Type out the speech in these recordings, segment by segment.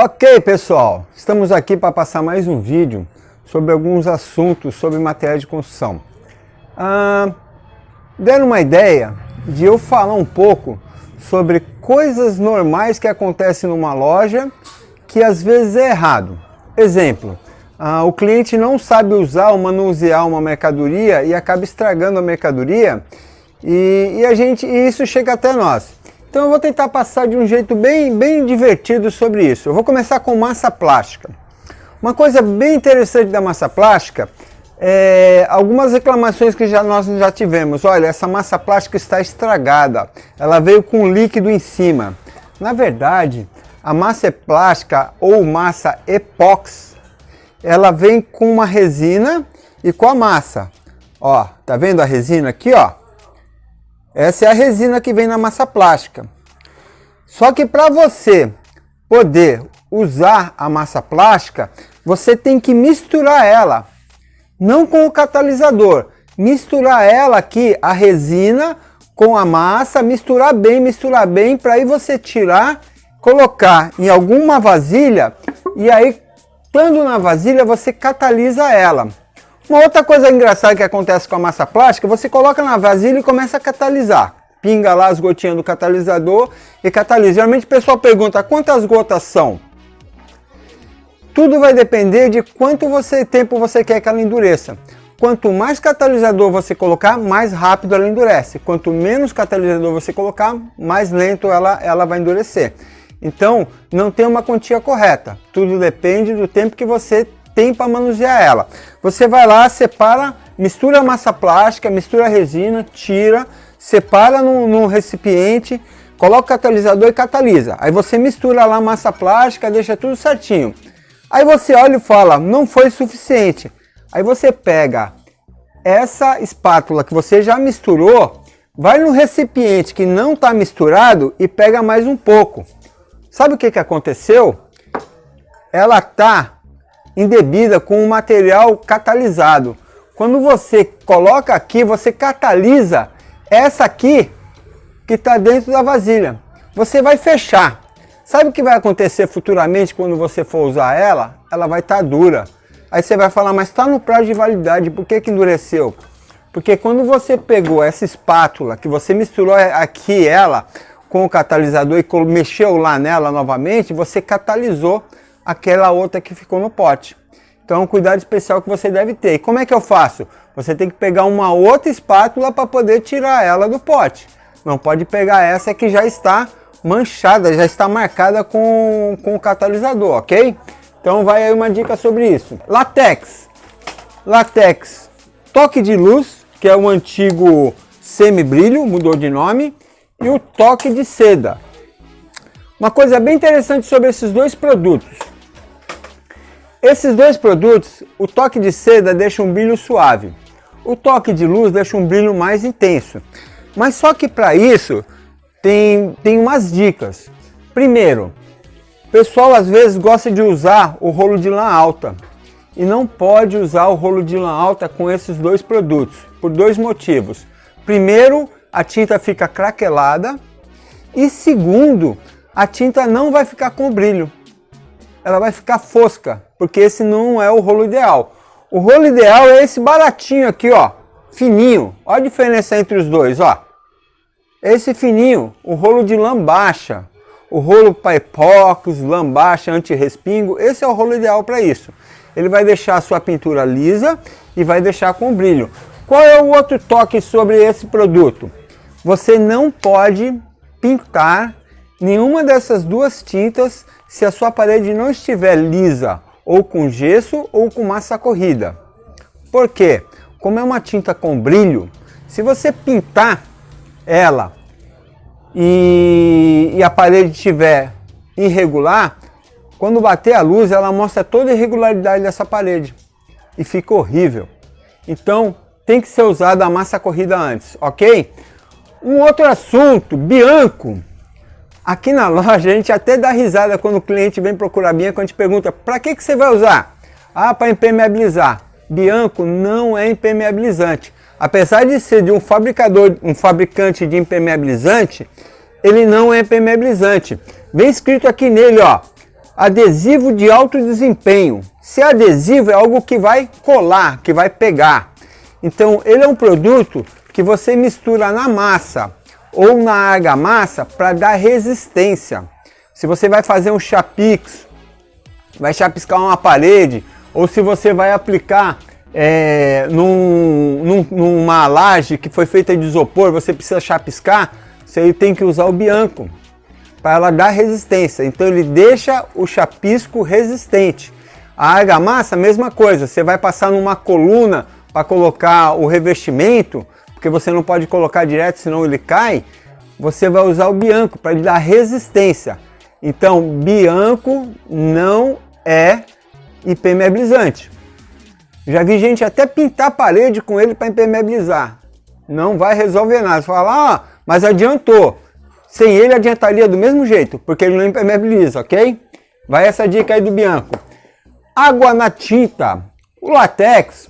Ok, pessoal, estamos aqui para passar mais um vídeo sobre alguns assuntos sobre materiais de construção. Deram uma ideia de eu falar um pouco sobre coisas normais que acontecem numa loja que às vezes é errado. Exemplo, o cliente não sabe usar ou manusear uma mercadoria e acaba estragando a mercadoria e isso chega até nós. Então eu vou tentar passar de um jeito bem divertido sobre isso. Eu vou começar com massa plástica. Uma coisa bem interessante da massa plástica é algumas reclamações que nós já tivemos. Olha, essa massa plástica está estragada, ela veio com líquido em cima. Na verdade, a massa plástica ou massa epóxi, ela vem com uma resina e com a massa. Ó, tá vendo a resina aqui, ó? Essa é a resina que vem na massa plástica. Só que para você poder usar a massa plástica, você tem que misturar ela. Não com o catalisador. Misturar ela aqui, a resina com a massa, misturar bem, para aí você tirar, colocar em alguma vasilha e aí, estando na vasilha, você catalisa ela. Uma outra coisa engraçada que acontece com a massa plástica, você coloca na vasilha e começa a catalisar. Pinga lá as gotinhas do catalisador e catalisa. Geralmente o pessoal pergunta, quantas gotas são? Tudo vai depender de quanto tempo você quer que ela endureça. Quanto mais catalisador você colocar, mais rápido ela endurece. Quanto menos catalisador você colocar, mais lento ela vai endurecer. Então, não tem uma quantia correta. Tudo depende do tempo que você tem para manusear ela. Você vai lá, separa, mistura a massa plástica, mistura a resina, tira, separa num recipiente, coloca o catalisador e catalisa. Aí você mistura lá a massa plástica, deixa tudo certinho. Aí você olha e fala, não foi suficiente. Aí você pega essa espátula que você já misturou, vai no recipiente que não está misturado e pega mais um pouco. Sabe o que aconteceu? Ela está embebida com um material catalisado. Quando você coloca aqui, você catalisa essa aqui que está dentro da vasilha. Você vai fechar. Sabe o que vai acontecer futuramente quando você for usar ela? Ela vai estar dura. Aí você vai falar, mas está no prazo de validade, por que endureceu? Porque quando você pegou essa espátula, que você misturou aqui ela com o catalisador e mexeu lá nela novamente, você catalisou aquela outra que ficou no pote. Então é um cuidado especial que você deve ter. E como é que eu faço? Você tem que pegar uma outra espátula para poder tirar ela do pote. Não pode pegar essa que já está manchada, já está marcada com o catalisador, ok? Então vai aí uma dica sobre isso. Látex. Látex. Toque de luz, que é o antigo semi-brilho, mudou de nome. E o toque de seda. Uma coisa bem interessante sobre esses dois produtos. Esses dois produtos, o toque de seda deixa um brilho suave. O toque de luz deixa um brilho mais intenso. Mas só que para isso tem umas dicas. Primeiro, o pessoal às vezes gosta de usar o rolo de lã alta. E não pode usar o rolo de lã alta com esses dois produtos. Por dois motivos. Primeiro, a tinta fica craquelada. E segundo, a tinta não vai ficar com brilho. Ela vai ficar fosca, porque esse não é o rolo ideal. O rolo ideal é esse baratinho aqui, ó, fininho. Olha a diferença entre os dois, ó. Esse fininho, o rolo de lã baixa, o rolo para epóxi, lã baixa, anti-respingo, esse é o rolo ideal para isso. Ele vai deixar a sua pintura lisa e vai deixar com brilho. Qual é o outro toque sobre esse produto? Você não pode pintar nenhuma dessas duas tintas se a sua parede não estiver lisa, ou com gesso ou com massa corrida. Por quê? Como é uma tinta com brilho, se você pintar ela e a parede estiver irregular, quando bater a luz ela mostra toda a irregularidade dessa parede e fica horrível. Então tem que ser usada a massa corrida antes, ok? Um outro assunto, bianco. Aqui na loja a gente até dá risada quando o cliente vem procurar bianco, a gente pergunta, para que você vai usar? Ah, para impermeabilizar. Bianco não é impermeabilizante. Apesar de ser de um fabricante de impermeabilizante, ele não é impermeabilizante. Vem escrito aqui nele, ó, Adesivo de alto desempenho. Se é adesivo, é algo que vai colar, que vai pegar. Então, ele é um produto que você mistura na massa ou na argamassa para dar resistência. Se você vai fazer um chapix, vai chapiscar uma parede, ou se você vai aplicar numa laje que foi feita de isopor, você precisa chapiscar, você tem que usar o Bianco para ela dar resistência. Então ele deixa o chapisco resistente. A argamassa, mesma coisa, você vai passar numa coluna para colocar o revestimento, porque você não pode colocar direto, senão ele cai, você vai usar o Bianco para lhe dar resistência. Então, Bianco não é impermeabilizante. Já vi gente até pintar a parede com ele para impermeabilizar. Não vai resolver nada. Você fala, mas adiantou. Sem ele adiantaria do mesmo jeito, porque ele não impermeabiliza, ok? Vai essa dica aí do Bianco. Água na tinta. O látex,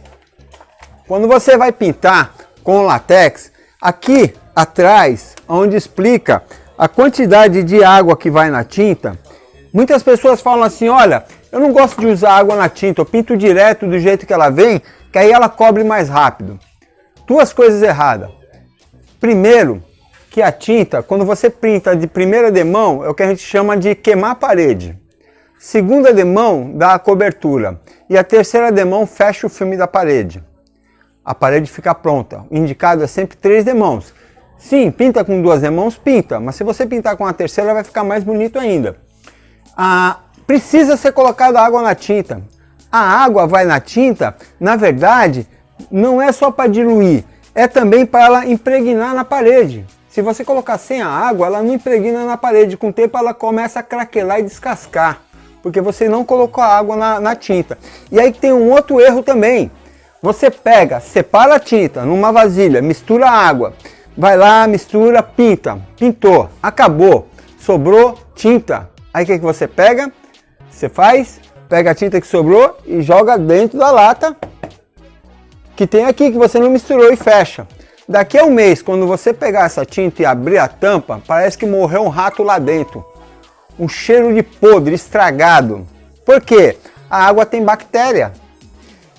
quando você vai pintar com o látex, aqui atrás, onde explica a quantidade de água que vai na tinta, muitas pessoas falam assim, olha, eu não gosto de usar água na tinta, eu pinto direto do jeito que ela vem, que aí ela cobre mais rápido. Duas coisas erradas. Primeiro, que a tinta, quando você pinta de primeira demão, é o que a gente chama de queimar a parede. Segunda demão dá a cobertura. E a terceira demão fecha o filme da parede. A parede fica pronta. O indicado é sempre 3 demãos. Sim, pinta com 2 demãos, pinta. Mas se você pintar com a terceira, vai ficar mais bonito ainda. Precisa ser colocada água na tinta. A água vai na tinta, na verdade, não é só para diluir. É também para ela impregnar na parede. Se você colocar sem a água, ela não impregna na parede. Com o tempo ela começa a craquelar e descascar. Porque você não colocou a água na tinta. E aí tem um outro erro também. Você pega, separa a tinta numa vasilha, mistura a água. Vai lá, mistura, pinta. Pintou, acabou. Sobrou tinta. Aí o que você pega? Você pega a tinta que sobrou e joga dentro da lata que tem aqui, que você não misturou, e fecha. Daqui a um mês, quando você pegar essa tinta e abrir a tampa, parece que morreu um rato lá dentro. Um cheiro de podre, estragado. Por quê? A água tem bactéria.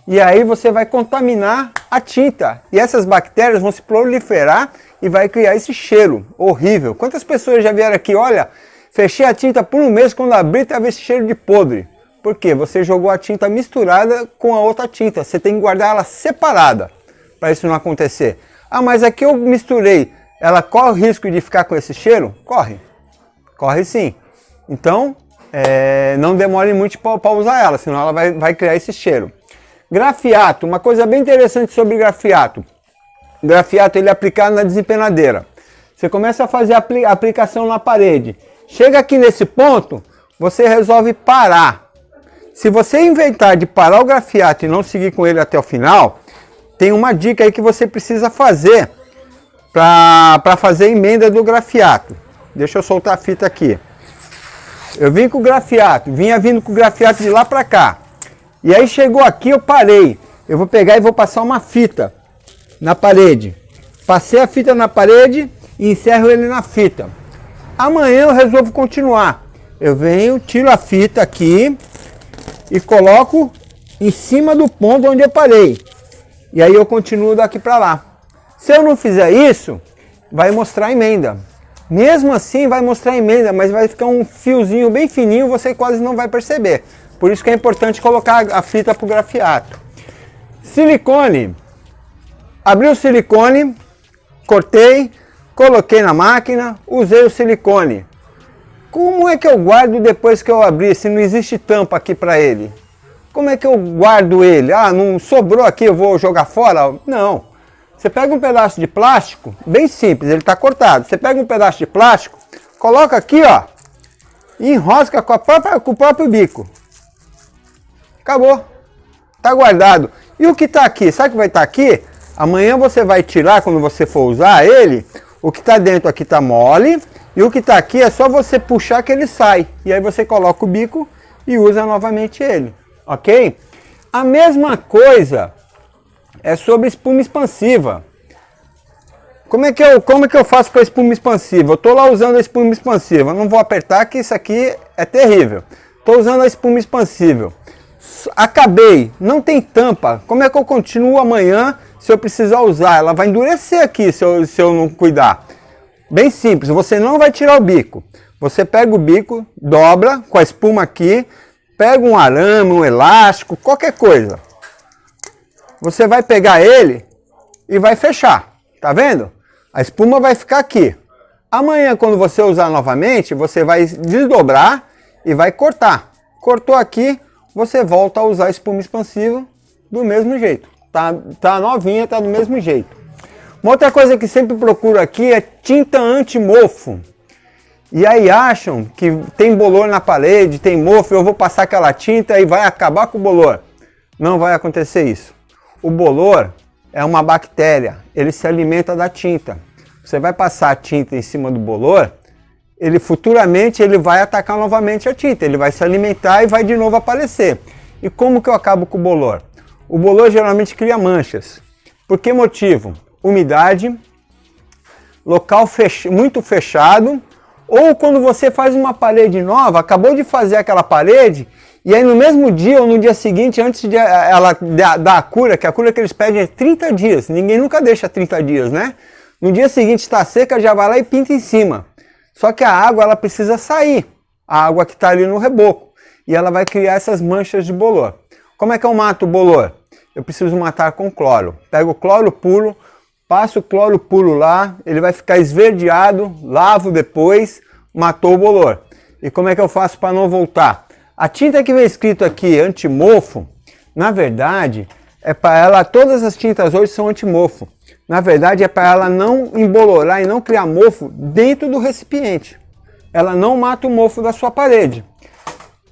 E aí você vai contaminar a tinta. E essas bactérias vão se proliferar e vai criar esse cheiro horrível. Quantas pessoas já vieram aqui, olha, fechei a tinta por um mês, quando abri estava esse cheiro de podre. Por quê? Você jogou a tinta misturada com a outra tinta. Você tem que guardar ela separada para isso não acontecer. Mas aqui eu misturei. Ela corre o risco de ficar com esse cheiro? Corre. Corre sim. Então, não demore muito para usar ela, senão ela vai criar esse cheiro. Grafiato. Uma coisa bem interessante sobre grafiato. Grafiato ele é aplicado na desempenadeira. Você começa a fazer a aplicação na parede. Chega aqui nesse ponto, você resolve parar. Se você inventar de parar o grafiato e não seguir com ele até o final, tem uma dica aí que você precisa fazer para fazer a emenda do grafiato. Deixa eu soltar a fita aqui. Eu vim com o grafiato, vinha vindo com o grafiato de lá para cá. E aí chegou aqui, eu parei. Eu vou pegar e vou passar uma fita na parede. Passei a fita na parede e encerro ele na fita. Amanhã eu resolvo continuar. Eu venho, tiro a fita aqui e coloco em cima do ponto onde eu parei. E aí eu continuo daqui para lá. Se eu não fizer isso, vai mostrar a emenda. Mesmo assim vai mostrar a emenda, mas vai ficar um fiozinho bem fininho, você quase não vai perceber. Por isso que é importante colocar a fita para o grafiato. Silicone. Abri o silicone, cortei, coloquei na máquina, usei o silicone. Como é que eu guardo depois que eu abri, se não existe tampa aqui para ele? Como é que eu guardo ele? Não sobrou aqui, eu vou jogar fora? Não. Você pega um pedaço de plástico, bem simples, ele está cortado. Você pega um pedaço de plástico, coloca aqui, ó, e enrosca com o próprio bico. Acabou. Está guardado. E o que está aqui? Sabe o que vai estar aqui? Amanhã você vai tirar, quando você for usar ele, o que está dentro aqui está mole, e o que está aqui é só você puxar que ele sai. E aí você coloca o bico e usa novamente ele. Ok? A mesma coisa é sobre espuma expansiva. Como é que eu faço com a espuma expansiva? Eu estou lá usando a espuma expansiva. Não vou apertar que isso aqui é terrível. estou usando a espuma expansível. Acabei, não tem tampa. Como é que eu continuo amanhã se eu precisar usar? Ela vai endurecer aqui se eu não cuidar. Bem simples, você não vai tirar o bico. Você pega o bico, dobra com a espuma aqui, pega um arame, um elástico, qualquer coisa. Você vai pegar ele e vai fechar, tá vendo? A espuma vai ficar aqui. Amanhã, quando você usar novamente, você vai desdobrar e vai cortar. Cortou aqui, você volta a usar a espuma expansiva do mesmo jeito. Tá novinha, tá do mesmo jeito. Uma outra coisa que sempre procuro aqui é tinta anti-mofo. E aí acham que tem bolor na parede, tem mofo, eu vou passar aquela tinta e vai acabar com o bolor. Não vai acontecer isso. O bolor é uma bactéria, ele se alimenta da tinta. Você vai passar a tinta em cima do bolor, ele futuramente ele vai atacar novamente a tinta, ele vai se alimentar e vai de novo aparecer. E como que eu acabo com o bolor? O bolor geralmente cria manchas. Por que motivo? Umidade, local muito fechado, ou quando você faz uma parede nova, acabou de fazer aquela parede, e aí no mesmo dia ou no dia seguinte, antes de ela dar a cura, que a cura que eles pedem é 30 dias, ninguém nunca deixa 30 dias, né? No dia seguinte está seca, já vai lá e pinta em cima. Só que a água ela precisa sair, a água que está ali no reboco, e ela vai criar essas manchas de bolor. Como é que eu mato o bolor? Eu preciso matar com cloro. Pego o cloro puro, passo o cloro puro lá, ele vai ficar esverdeado, lavo depois, matou o bolor. E como é que eu faço para não voltar? A tinta que vem escrito aqui, anti-mofo, na verdade, é para ela, todas as tintas hoje são anti-mofo. Na verdade, é para ela não embolorar e não criar mofo dentro do recipiente. Ela não mata o mofo da sua parede.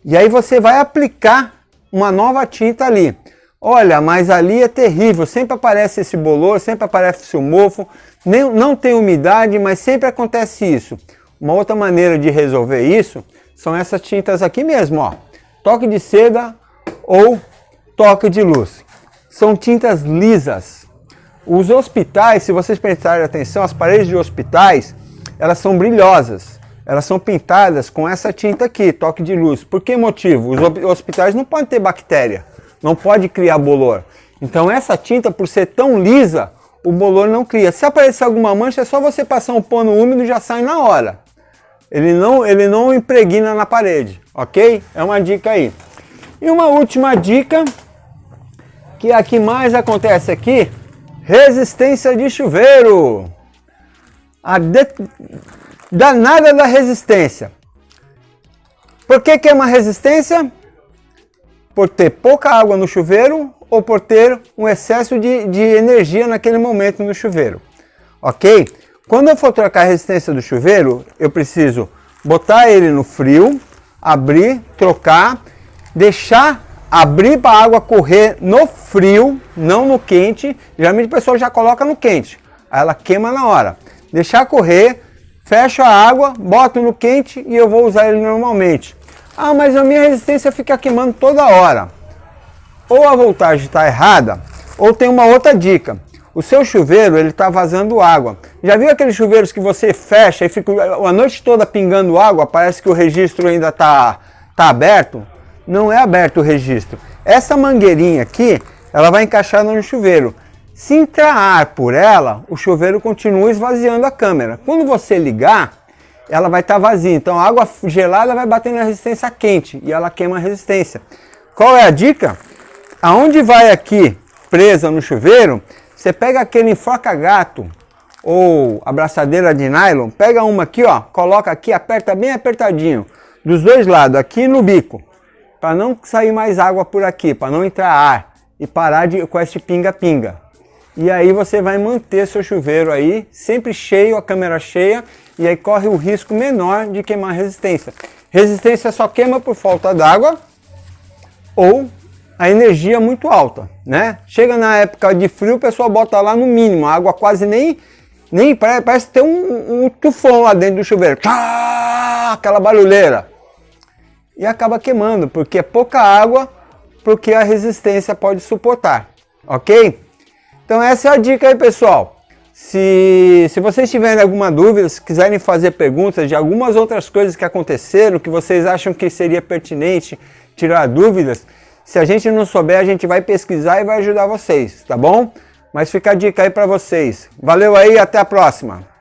E aí você vai aplicar uma nova tinta ali. Olha, mas ali é terrível, sempre aparece esse bolor, sempre aparece o mofo, não tem umidade, mas sempre acontece isso. Uma outra maneira de resolver isso são essas tintas aqui mesmo, ó. Toque de seda ou toque de luz. São tintas lisas. Os hospitais, se vocês prestarem atenção, as paredes de hospitais, elas são brilhosas. Elas são pintadas com essa tinta aqui, toque de luz. Por que motivo? Os hospitais não podem ter bactéria, não pode criar bolor. Então essa tinta, por ser tão lisa, o bolor não cria. Se aparecer alguma mancha, é só você passar um pano úmido e já sai na hora. Ele não impregna na parede, ok? É uma dica aí. E uma última dica, que é a que mais acontece aqui, resistência de chuveiro. Danada da resistência. Por que é uma resistência? Por ter pouca água no chuveiro ou por ter um excesso de energia naquele momento no chuveiro. Ok? Quando eu for trocar a resistência do chuveiro, eu preciso botar ele no frio, abrir, trocar, deixar abrir para a água correr no frio, não no quente. Geralmente o pessoal já coloca no quente, aí ela queima na hora. Deixar correr, fecho a água, boto no quente e eu vou usar ele normalmente. Ah, mas a minha resistência fica queimando toda hora. Ou a voltagem está errada, ou tem uma outra dica. O seu chuveiro, ele está vazando água. Já viu aqueles chuveiros que você fecha e fica a noite toda pingando água? Parece que o registro ainda está aberto. Não é aberto o registro. Essa mangueirinha aqui, ela vai encaixar no chuveiro. Se entrar ar por ela, o chuveiro continua esvaziando a câmera. Quando você ligar, ela vai estar vazia. Então a água gelada vai bater na resistência quente e ela queima a resistência. Qual é a dica? Aonde vai aqui presa no chuveiro, você pega aquele enforca-gato ou abraçadeira de nylon, pega uma aqui, ó, coloca aqui, aperta bem apertadinho, dos dois lados, aqui no bico, para não sair mais água por aqui, para não entrar ar e parar com esse pinga-pinga. E aí você vai manter seu chuveiro aí sempre cheio, a câmera cheia, e aí corre o risco menor de queimar resistência. Resistência só queima por falta d'água ou a energia muito alta, né? Chega na época de frio, o pessoal bota lá no mínimo, a água quase nem parece ter um tufão lá dentro do chuveiro. Tchá, aquela barulheira. E acaba queimando, porque é pouca água porque a resistência pode suportar, ok? Então essa é a dica aí, pessoal. Se vocês tiverem alguma dúvida, se quiserem fazer perguntas de algumas outras coisas que aconteceram, que vocês acham que seria pertinente tirar dúvidas, se a gente não souber, a gente vai pesquisar e vai ajudar vocês, tá bom? Mas fica a dica aí para vocês. Valeu aí, até a próxima!